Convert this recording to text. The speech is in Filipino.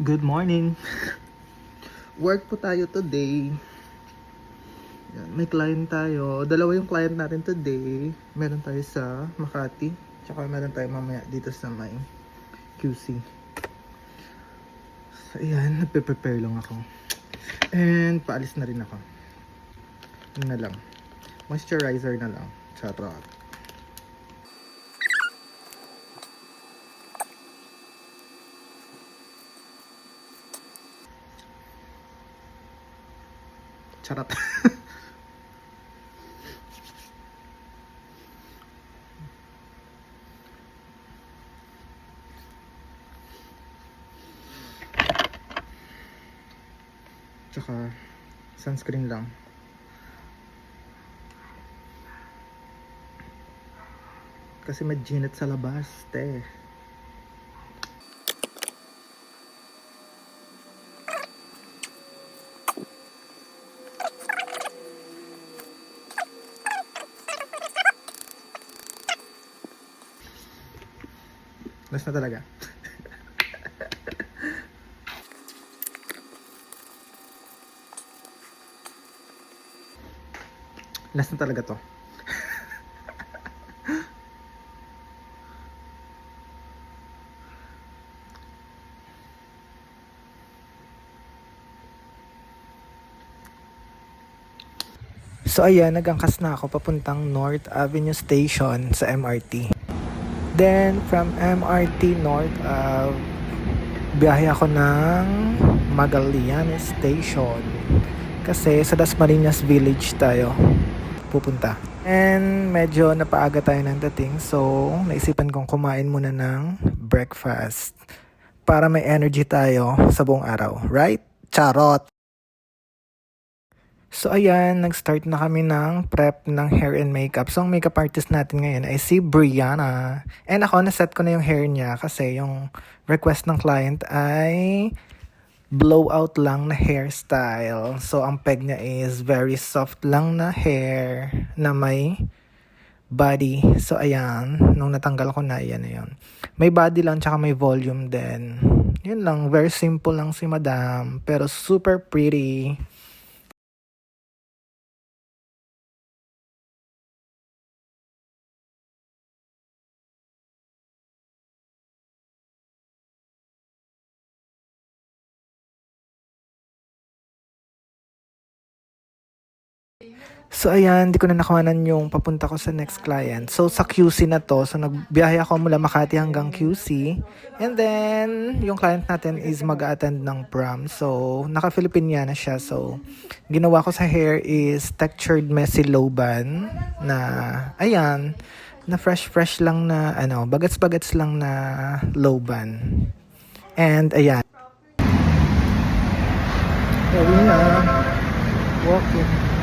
Good morning. Work po tayo today. Yan, may client tayo. Dalawa yung client natin today. Meron tayo sa Makati. Tsaka meron tayo mamaya dito sa may QC. So, ayan. Nagpe-prepare lang ako. And paalis na rin ako. Yun na lang. Moisturizer na lang. Charot. Charot. Tsaka sunscreen lang. Kasi mag-ginit sa labas, te. Last na talaga. Last na talaga to. So ayan, nag-angkas na ako papuntang North Avenue Station sa MRT. Then from MRT North, biyahe ako ng Magallanes Station. Kasi sa Dasmariñas Village tayo pupunta. And medyo napaaga tayo ng dating, so naisipan kong kumain muna ng breakfast para may energy tayo sa buong araw. Right? Charot! So ayan, nag-start na kami ng prep ng hair and makeup. So ang makeup artist natin ngayon ay si Brianna. And ako, naset ko na yung hair niya kasi yung request ng client ay blowout lang na hairstyle. So ang peg niya is very soft lang na hair na may body. So ayan, nung natanggal ko na, yan na yun. May body lang tsaka may volume din. Yun lang, very simple lang si madam, pero super pretty. So ayan, di ko na nakawanan yung papunta ko sa next client. So sa QC na to, so nagbiyahe ako mula Makati hanggang QC. And then, yung client natin is mag-attend ng prom. So, naka-Filipiniana siya. So, ginawa ko sa hair is textured messy low bun na, ayan, na fresh lang na, bagats-bagats lang na low bun. And ayan. Ayun na. Walking.